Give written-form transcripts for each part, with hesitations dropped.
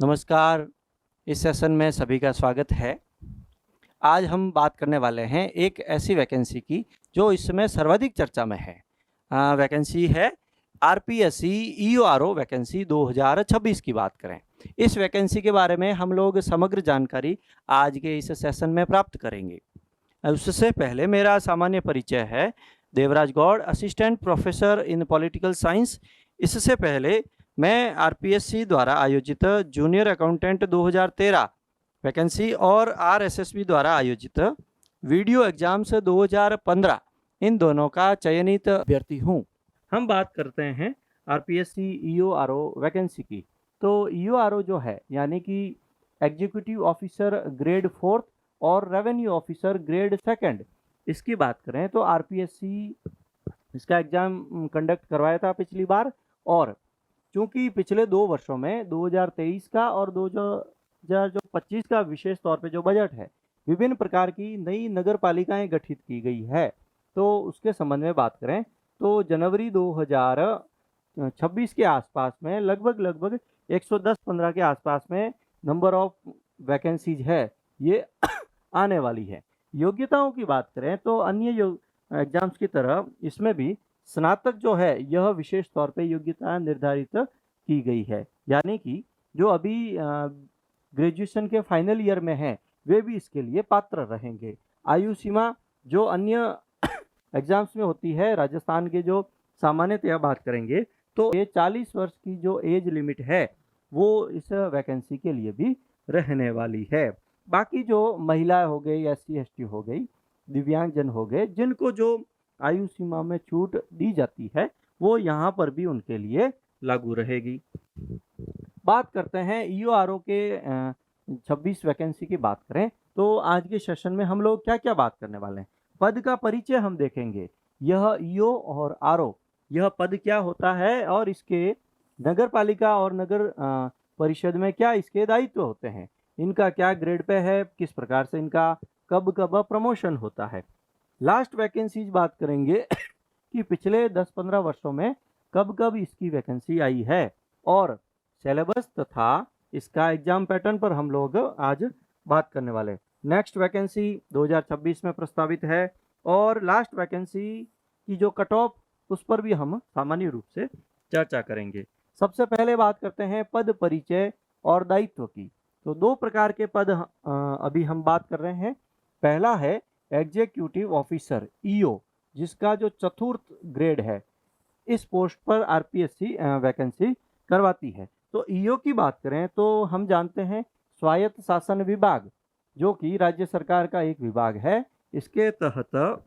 नमस्कार। इस सेशन में सभी का स्वागत है। आज हम बात करने वाले हैं एक ऐसी वैकेंसी की जो इस समय सर्वाधिक चर्चा में है। वैकेंसी है आरपीएससी ईओआरओ वैकेंसी 2026 की बात करें। इस वैकेंसी के बारे में हम लोग समग्र जानकारी आज के इस सेशन में प्राप्त करेंगे। उससे पहले मेरा सामान्य परिचय है। Devraj Gaur, assistant professor in political science. इससे पहले मैं आरपीएससी द्वारा आयोजित जूनियर अकाउंटेंट 2013 वैकेंसी और आरएसएसबी द्वारा आयोजित वीडियो एग्जाम्स 2015 इन दोनों का चयनित अभ्यर्थी हूँ। हम बात करते हैं आरपीएससी ईओआरओ वैकेंसी की। तो ईओआरओ जो है यानी कि एग्जीक्यूटिव ऑफिसर ग्रेड 4 और रेवेन्यू ऑफिसर ग्रेड 2, इसकी बात करें तो आरपीएससी इसका एग्जाम कंडक्ट करवाया था पिछली बार। और चूंकि पिछले 2 वर्षों में 2023 का और 2025 का विशेष तौर पे जो बजट है, विभिन्न प्रकार की नई नगर पालिकाएं गठित की गई है। तो उसके संबंध में बात करें तो जनवरी 2026 के आसपास में लगभग 110-15 के आसपास में नंबर ऑफ वैकेंसीज है ये आने वाली है। योग्यताओं की बात करें तो अन्य एग्जाम्स की तरह इसमें भी स्नातक जो है यह विशेष तौर पे योग्यता निर्धारित की गई है, यानी कि जो अभी ग्रेजुएशन के फाइनल ईयर में हैं वे भी इसके लिए पात्र रहेंगे। आयु सीमा जो अन्य एग्जाम्स में होती है, राजस्थान के जो सामान्यतया बात करेंगे तो ये 40 वर्ष की जो एज लिमिट है वो इस वैकेंसी के लिए भी रहने वाली है। बाकी जो महिलाएं हो गई, एससी एसटी हो गई, दिव्यांगजन हो गए, जिनको जो आयु सीमा में छूट दी जाती है वो यहाँ पर भी उनके लिए लागू रहेगी। बात करते हैं ईओआरओ के 26 वैकेंसी की बात करें तो आज के सेशन में हम लोग क्या क्या बात करने वाले हैं। पद का परिचय हम देखेंगे, यह ईओ और आरओ यह पद क्या होता है और इसके नगर पालिका और नगर परिषद में क्या इसके दायित्व होते हैं, इनका क्या ग्रेड पे है, किस प्रकार से इनका कब कब प्रमोशन होता है। लास्ट वैकेंसीज बात करेंगे कि पिछले 10-15 वर्षों में कब कब इसकी वैकेंसी आई है और सिलेबस तथा इसका एग्जाम पैटर्न पर हम लोग आज बात करने वाले। नेक्स्ट वैकेंसी 2026 में प्रस्तावित है और लास्ट वैकेंसी की जो कट ऑफ उस पर भी हम सामान्य रूप से चर्चा करेंगे। सबसे पहले बात करते हैं पद परिचय और दायित्व की। तो 2 प्रकार के पद अभी हम बात कर रहे हैं। पहला है एग्जीक्यूटिव ऑफिसर ईओ, जिसका जो 4th ग्रेड है, इस पोस्ट पर आरपीएससी वैकेंसी करवाती है। तो ईओ की बात करें तो हम जानते हैं स्वायत्त शासन विभाग जो कि राज्य सरकार का एक विभाग है, इसके तहत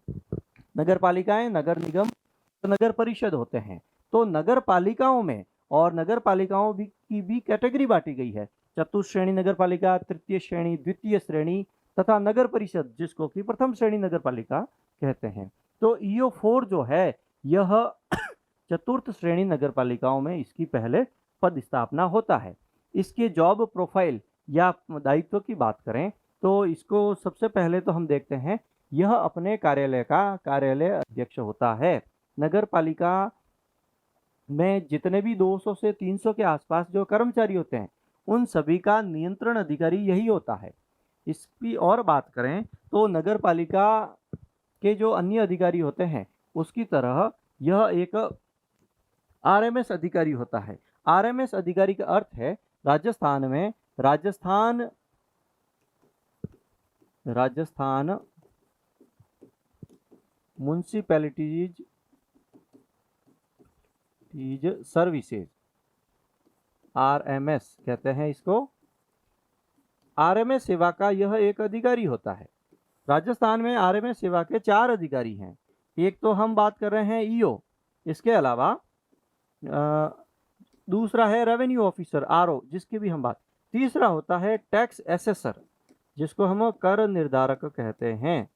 नगर पालिकाएं, नगर निगम, नगर परिषद होते हैं। तो नगर पालिकाओं में और नगर पालिकाओं की भी कैटेगरी बांटी गई है, चतुर्थ श्रेणी नगर पालिका, तृतीय श्रेणी, द्वितीय श्रेणी तथा नगर परिषद जिसको कि प्रथम श्रेणी नगर पालिका कहते हैं। तो ईओ 4 जो है यह चतुर्थ श्रेणी नगर पालिकाओं में इसकी पहले पद स्थापना होता है। इसके जॉब प्रोफाइल या दायित्व की बात करें तो इसको सबसे पहले तो हम देखते हैं, यह अपने कार्यालय का कार्यालय अध्यक्ष होता है। नगर पालिका में जितने भी 200 से 300 के आसपास जो कर्मचारी होते हैं उन सभी का नियंत्रण अधिकारी यही होता है। इसकी और बात करें तो नगर पालिका के जो अन्य अधिकारी होते हैं उसकी तरह यह एक आरएमएस अधिकारी होता है। आरएमएस अधिकारी का अर्थ है राजस्थान में राजस्थान म्युनिसिपैलिटीज सर्विसेज, आरएमएस कहते हैं इसको। आरएमएस सेवा का यह एक अधिकारी होता है। राजस्थान में आरएमएस सेवा के 4 अधिकारी हैं। एक तो हम बात कर रहे हैं ईओ, इसके अलावा दूसरा है रेवेन्यू ऑफिसर आरओ जिसकी भी हम बात, तीसरा होता है टैक्स एसेसर जिसको हम कर निर्धारक कहते हैं,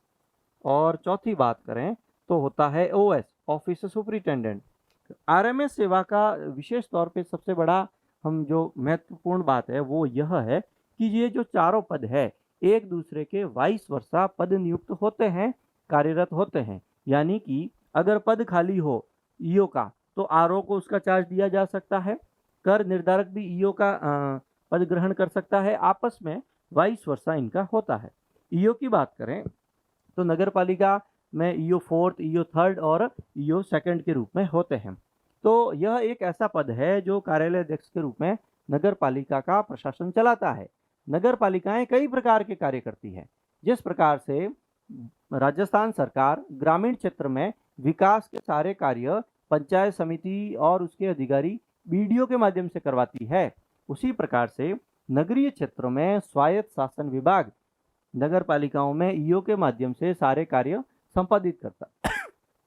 और चौथी बात करें तो होता है ओएस ऑफिस सुपरिटेंडेंट। आरएमएस सेवा का विशेष तौर पे सबसे बड़ा हम जो महत्वपूर्ण बात है वो यह है कि ये जो चारों पद है एक दूसरे के वाइस वर्सा पद नियुक्त होते हैं, कार्यरत होते हैं। यानी कि अगर पद खाली हो ईओ का तो आरओ को उसका चार्ज दिया जा सकता है। कर निर्धारक भी ईओ का पद ग्रहण कर सकता है, आपस में वाइस वर्सा इनका होता है। ईओ की बात करें तो नगर पालिका में ईओ फोर्थ, ईओ थर्ड और ईओ सेकंड के रूप में होते हैं। तो यह एक ऐसा पद है जो कार्यालय अध्यक्ष के रूप में नगर पालिका का प्रशासन चलाता है। नगर पालिकाएं कई प्रकार के कार्य करती है। जिस प्रकार से राजस्थान सरकार ग्रामीण क्षेत्र में विकास के सारे कार्य पंचायत समिति और उसके अधिकारी बीडीओ के माध्यम से करवाती है, उसी प्रकार से नगरीय क्षेत्रों में स्वायत्त शासन विभाग नगर पालिकाओं में ईओ के माध्यम से सारे कार्य संपादित करता।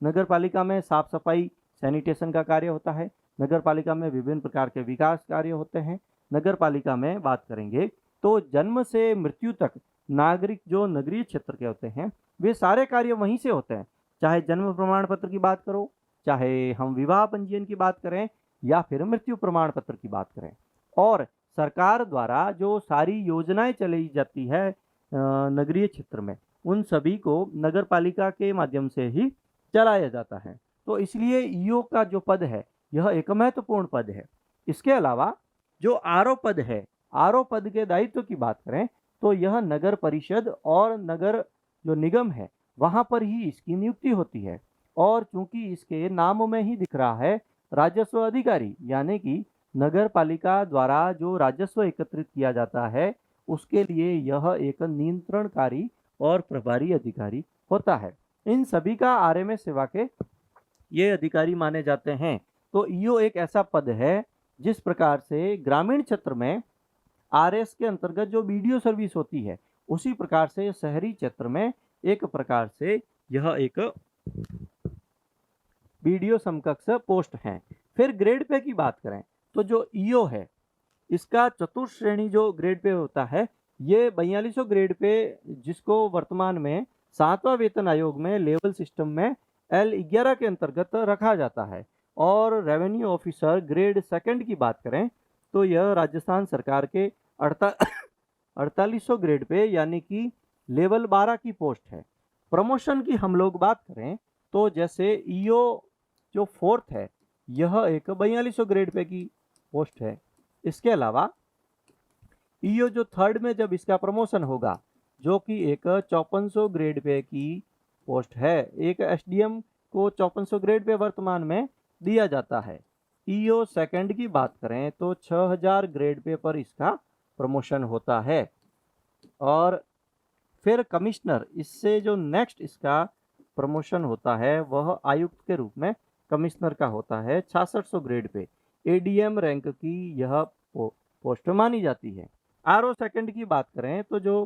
नगर पालिका में साफ सफाई सैनिटेशन का कार्य होता है। नगर पालिका में विभिन्न प्रकार के विकास कार्य होते हैं। नगर पालिका में बात करेंगे तो जन्म से मृत्यु तक नागरिक जो नगरीय क्षेत्र के होते हैं वे सारे कार्य वहीं से होते हैं। चाहे जन्म प्रमाण पत्र की बात करो, चाहे हम विवाह पंजीयन की बात करें या फिर मृत्यु प्रमाण पत्र की बात करें। और सरकार द्वारा जो सारी योजनाएं चलाई जाती है नगरीय क्षेत्र में, उन सभी को नगर पालिका के माध्यम से ही चलाया जाता है। तो इसलिए ईओ का जो पद है यह एक महत्वपूर्ण पद है। इसके अलावा जो आरओ पद है, आरओ पद के दायित्व की बात करें तो यह नगर परिषद और नगर जो निगम है वहां पर ही इसकी नियुक्ति होती है। और चूंकि इसके नाम में ही दिख रहा है राजस्व अधिकारी, यानी कि नगर पालिका द्वारा जो राजस्व एकत्रित किया जाता है उसके लिए यह एक नियंत्रणकारी और प्रभारी अधिकारी होता है। इन सभी का आरएमएस सेवा के ये अधिकारी माने जाते हैं। तो ईओ एक ऐसा पद है जिस प्रकार से ग्रामीण क्षेत्र में आरएस के अंतर्गत जो बीडीओ सर्विस होती है, उसी प्रकार से शहरी क्षेत्र में एक प्रकार से यह एक बीडीओ समकक्ष पोस्ट है। फिर ग्रेड पे की बात करें तो जो ईओ है इसका चतुर्थ श्रेणी जो ग्रेड पे होता है, ये 4200 ग्रेड पे, जिसको वर्तमान में 7वां वेतन आयोग में लेवल सिस्टम में L11 के अंतर्गत रखा जाता है। और रेवेन्यू ऑफिसर ग्रेड सेकंड की बात करें तो यह राजस्थान सरकार के 4800 ग्रेड पे यानी कि लेवल 12 की पोस्ट है। प्रमोशन की हम लोग बात करें तो जैसे ईओ जो फोर्थ है यह एक 4200 ग्रेड पे की पोस्ट है। इसके अलावा ईओ जो थर्ड में जब इसका प्रमोशन होगा जो कि एक 5400 ग्रेड पे की पोस्ट है, एक एसडीएम को 5400 ग्रेड पे वर्तमान में दिया जाता है। ईओ सेकंड की बात करें तो 6000 ग्रेड पे पर इसका प्रमोशन होता है। और फिर कमिश्नर, इससे जो नेक्स्ट इसका प्रमोशन होता है वह आयुक्त के रूप में कमिश्नर का होता है 6600 ग्रेड पे। एडीएम रैंक की यह पोस्ट मानी जाती है। आरओ सेकंड की बात करें तो जो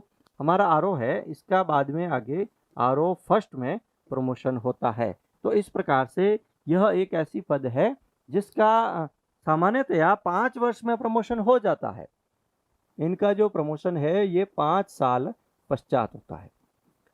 हमारा आरओ है इसका बाद में आगे आरओ फर्स्ट में प्रमोशन होता है। तो इस प्रकार से यह एक ऐसी पद है जिसका सामान्यतया 5 वर्ष में प्रमोशन हो जाता है। इनका जो प्रमोशन है ये 5 साल पश्चात होता है।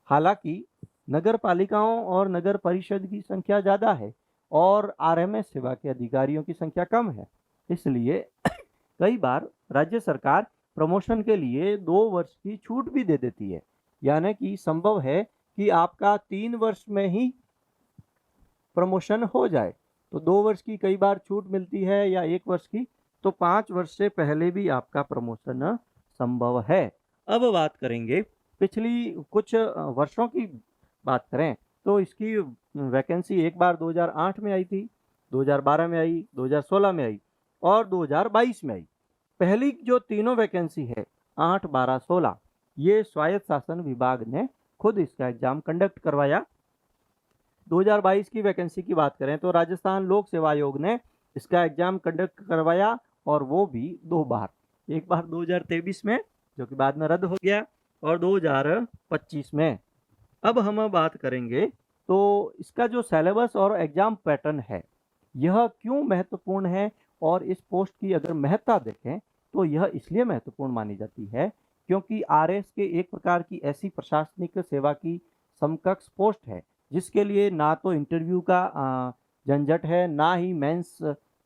हालांकि नगर पालिकाओं और नगर परिषद की संख्या ज़्यादा है और आरएमएस सेवा के अधिकारियों की संख्या कम है, इसलिए कई बार राज्य सरकार प्रमोशन के लिए 2 वर्ष की छूट भी दे देती है। यानी कि संभव है कि आपका 3 वर्ष में ही प्रमोशन हो जाए, तो 2 वर्ष की कई बार छूट मिलती है या 1 वर्ष की, तो 5 वर्ष से पहले भी आपका प्रमोशन संभव है। अब बात करेंगे पिछली कुछ वर्षों की बात करें तो इसकी वैकेंसी एक बार 2008 में आई थी, 2012 में आई, 2016 में आई और 2022 में आई। पहली जो तीनों वैकेंसी है 8, 12, 16, ये स्वायत्त शासन विभाग ने खुद इसका एग्जाम कंडक्ट करवाया। 2022 की वैकेंसी की बात करें तो राजस्थान लोक सेवा आयोग ने इसका एग्जाम कंडक्ट करवाया और वो भी 2 बार, एक बार 2023 में जो कि बाद में रद्द हो गया और 2025 में। अब हम बात करेंगे तो इसका जो सिलेबस और एग्जाम पैटर्न है यह क्यों महत्वपूर्ण है, और इस पोस्ट की अगर महत्ता देखें तो यह इसलिए महत्वपूर्ण मानी जाती है क्योंकि आरएस के एक प्रकार की ऐसी प्रशासनिक सेवा की समकक्ष पोस्ट है जिसके लिए ना तो इंटरव्यू का झंझट है, ना ही मेंस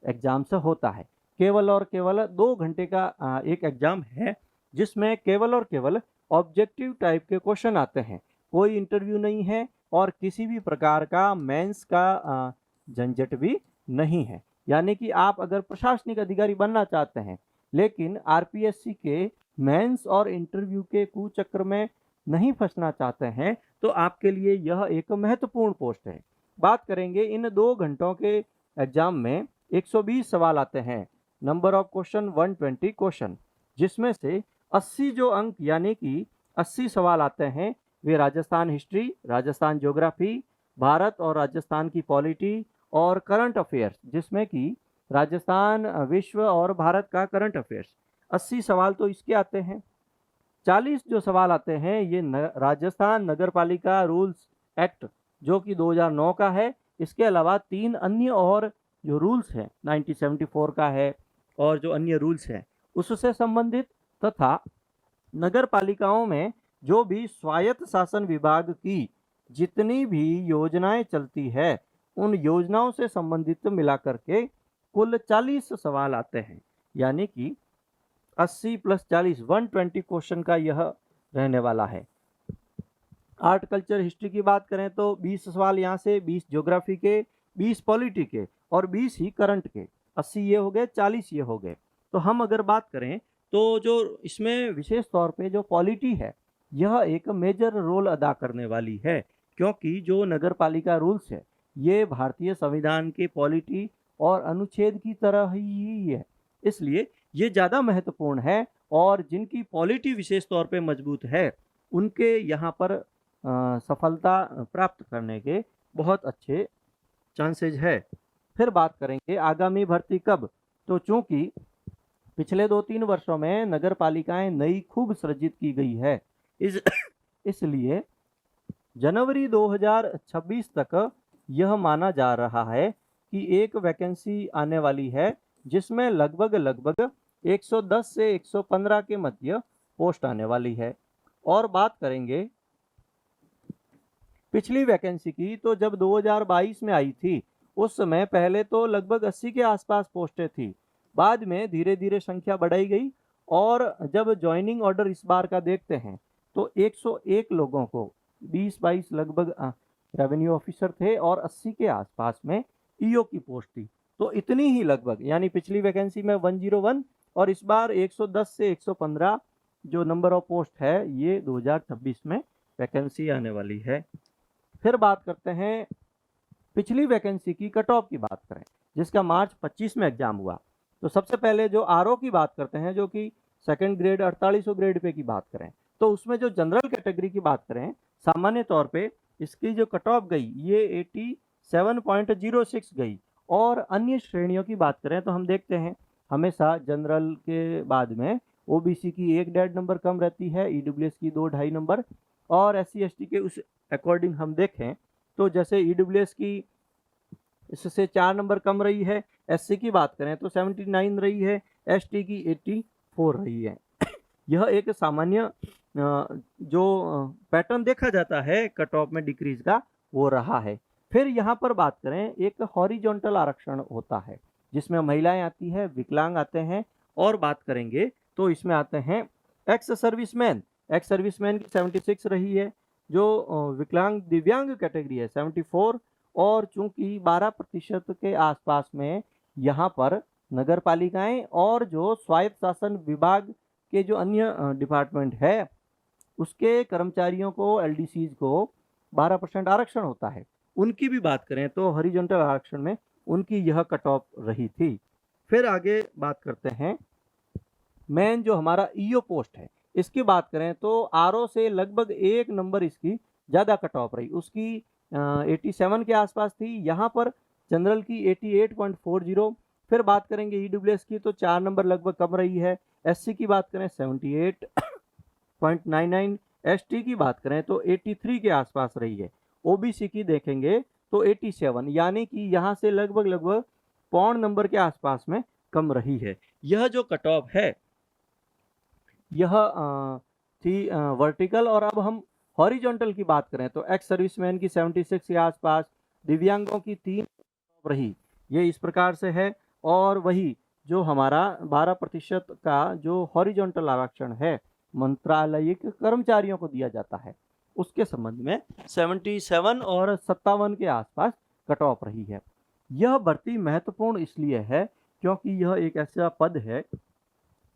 एग्जाम से होता है। केवल और केवल 2 घंटे का एक एग्जाम है जिसमें केवल और केवल ऑब्जेक्टिव टाइप के क्वेश्चन आते हैं, कोई इंटरव्यू नहीं है और किसी भी प्रकार का मेंस का झंझट भी नहीं है। यानी कि आप अगर प्रशासनिक अधिकारी बनना चाहते हैं लेकिन आरपीएससी के मेंस और इंटरव्यू के कुचक्र में नहीं फंसना चाहते हैं तो आपके लिए यह एक महत्वपूर्ण पोस्ट है। बात करेंगे इन 2 घंटों के एग्जाम में 120 सवाल आते हैं, नंबर ऑफ क्वेश्चन 120 क्वेश्चन, जिसमें से 80 जो अंक यानी कि 80 सवाल आते हैं वे राजस्थान हिस्ट्री, राजस्थान ज्योग्राफी, भारत और राजस्थान की पॉलिटी और करंट अफेयर्स, जिसमें कि राजस्थान, विश्व और भारत का करंट अफेयर्स, 80 सवाल तो इसके आते हैं। 40 जो सवाल आते हैं ये राजस्थान नगरपालिका रूल्स एक्ट जो कि 2009 का है, इसके अलावा 3 अन्य और जो रूल्स हैं 1974 का है और जो अन्य रूल्स हैं उससे संबंधित, तथा नगर पालिकाओं में जो भी स्वायत्त शासन विभाग की जितनी भी योजनाएं चलती है उन योजनाओं से संबंधित मिलाकर के कुल 40 सवाल आते हैं, यानी कि 80 + 40 120 क्वेश्चन का यह रहने वाला है। आर्ट कल्चर हिस्ट्री की बात करें तो 20 सवाल यहाँ से, 20 ज्योग्राफी के, 20 पॉलिटी के और 20 ही करंट के, 80 ये हो गए, 40 ये हो गए। तो हम अगर बात करें तो जो इसमें विशेष तौर पे जो पॉलिटी है यह एक मेजर रोल अदा करने वाली है, क्योंकि जो नगर पालिका रूल्स है ये भारतीय संविधान के पॉलिटी और अनुच्छेद की तरह ही है, इसलिए ये ज़्यादा महत्वपूर्ण है और जिनकी पॉलिटी विशेष तौर पे मजबूत है उनके यहाँ पर सफलता प्राप्त करने के बहुत अच्छे चांसेज है। फिर बात करेंगे आगामी भर्ती कब, तो चूंकि पिछले 2-3 वर्षों में नगर पालिकाएं नई खूब सृजित की गई है, इसलिए जनवरी 2026 तक यह माना जा रहा है कि एक वैकेंसी आने वाली है जिसमें लगभग 110 से 115 के मध्य पोस्ट आने वाली है। और बात करेंगे पिछली वैकेंसी की, तो जब 2022 में आई थी उस समय पहले तो लगभग 80 के आसपास पोस्टें थी, बाद में धीरे धीरे संख्या बढ़ाई गई और जब ज्वाइनिंग ऑर्डर इस बार का देखते हैं तो 101 लोगों को 20-22 लगभग रेवेन्यू ऑफिसर थे और 80 के आसपास में ईओ की पोस्ट थी। तो इतनी ही लगभग, यानी पिछली वैकेंसी में 101 और इस बार 110 से 115 जो नंबर ऑफ पोस्ट है ये 2026 में वैकेंसी आने वाली है। फिर बात करते हैं पिछली वैकेंसी की कट ऑफ की बात करें जिसका मार्च 25 में एग्जाम हुआ, तो सबसे पहले जो आरओ की बात करते हैं जो कि सेकंड ग्रेड 4800 ग्रेड पे की बात करें तो उसमें जो जनरल कैटेगरी की बात करें सामान्य तौर पे इसकी जो कट ऑफ गई ये 87.06 गई, और अन्य श्रेणियों की बात करें तो हम देखते हैं हमेशा जनरल के बाद में ओबीसी की 1 डेढ़ नंबर कम रहती है, ईडब्ल्यूएस की 2-2.5 नंबर, और एससी एसटी के उस अकॉर्डिंग हम देखें तो जैसे ईडब्ल्यूएस की इससे 4 नंबर कम रही है, एससी की बात करें तो 79 रही है, एसटी की 84 रही है। यह एक सामान्य जो पैटर्न देखा जाता है कट ऑफ में डिक्रीज का वो रहा है। फिर यहाँ पर बात करें एक हॉरिजॉन्टल आरक्षण होता है जिसमें महिलाएं आती है, विकलांग आते हैं, और बात करेंगे तो इसमें आते हैं एक्स सर्विसमैन की 76 रही है, जो विकलांग दिव्यांग कैटेगरी है 74, और चूंकि 12% के आसपास में यहाँ पर नगर पालिकाएं और जो स्वायत्त शासन विभाग के जो अन्य डिपार्टमेंट है उसके कर्मचारियों को, एलडीसीज को 12% आरक्षण होता है, उनकी भी बात करें तो हॉरिजॉन्टल आरक्षण में उनकी यह कट ऑफ रही थी। फिर आगे बात करते हैं मेन जो हमारा ईओ पोस्ट है इसकी बात करें तो आरओ से लगभग 1 नंबर इसकी ज़्यादा कट ऑफ रही, उसकी 87 के आसपास थी, यहाँ पर जनरल की 88.40। फिर बात करेंगे ईडब्ल्यूएस की तो 4 नंबर लगभग कम रही है, एससी की बात करें 78.99, एसटी की बात करें तो 83 के आसपास रही है, ओबीसी की देखेंगे तो 87, यानी कि यहाँ से लगभग 0.5 नंबर के आसपास में कम रही है। यह जो कट ऑफ है यह थी वर्टिकल, और अब हम हॉरिजॉन्टल की बात करें तो एक्स सर्विसमैन की 76 के आसपास, दिव्यांगों की 3 रही, ये इस प्रकार से है। और वही जो हमारा 12% का जो हॉरिजॉन्टल आरक्षण है मंत्रालयिक कर्मचारियों को दिया जाता है उसके संबंध में 77 और 57 के आसपास कट ऑफ रही है। यह भर्ती महत्वपूर्ण इसलिए है क्योंकि यह एक ऐसा पद है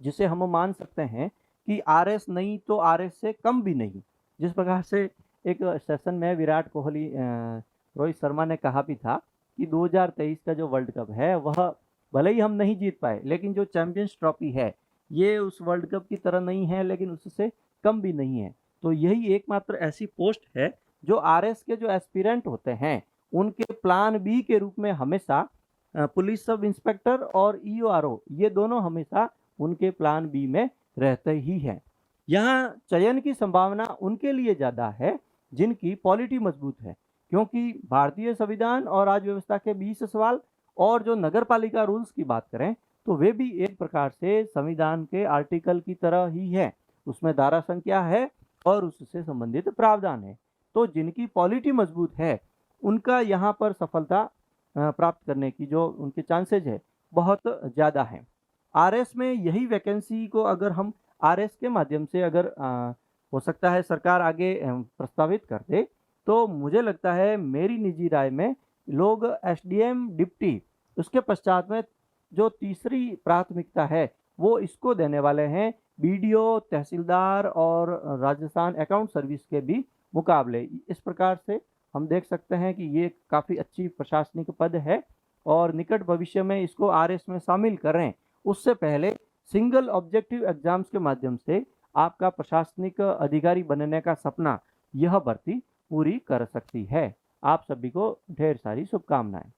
जिसे हम मान सकते हैं कि आरएस नहीं तो आरएस से कम भी नहीं। जिस प्रकार से एक सेशन में विराट कोहली रोहित शर्मा ने कहा भी था कि 2023 का जो वर्ल्ड कप है वह भले ही हम नहीं जीत पाए, लेकिन जो चैंपियंस ट्रॉफी है ये उस वर्ल्ड कप की तरह नहीं है, लेकिन उससे कम भी नहीं है। तो यही एकमात्र ऐसी पोस्ट है जो आरएस के जो एस्पिरेंट होते हैं उनके प्लान बी के रूप में हमेशा पुलिस सब इंस्पेक्टर और ईओआरओ ये दोनों हमेशा उनके प्लान बी में रहते ही हैं। यहाँ चयन की संभावना उनके लिए ज़्यादा है जिनकी पॉलिटी मजबूत है, क्योंकि भारतीय संविधान और राज्य व्यवस्था के 20 सवाल और जो नगर पालिका रूल्स की बात करें तो वे भी एक प्रकार से संविधान के आर्टिकल की तरह ही है। उसमें धारा संख्या है और उससे संबंधित प्रावधान है। तो जिनकी पॉलिटी मजबूत है उनका यहाँ पर सफलता प्राप्त करने की जो उनके चांसेज है बहुत ज़्यादा है। आरएस में यही वैकेंसी को अगर हम आरएस के माध्यम से अगर हो सकता है सरकार आगे प्रस्तावित कर दे, तो मुझे लगता है मेरी निजी राय में लोग एसडीएम डिप्टी उसके पश्चात में जो तीसरी प्राथमिकता है वो इसको देने वाले हैं बीडीओ, तहसीलदार और राजस्थान अकाउंट सर्विस के भी मुकाबले। इस प्रकार से हम देख सकते हैं कि ये काफ़ी अच्छी प्रशासनिक पद है और निकट भविष्य में इसको आरएस में शामिल करें उससे पहले सिंगल ऑब्जेक्टिव एग्जाम्स के माध्यम से आपका प्रशासनिक अधिकारी बनने का सपना यह भर्ती पूरी कर सकती है। आप सभी को ढेर सारी शुभकामनाएं।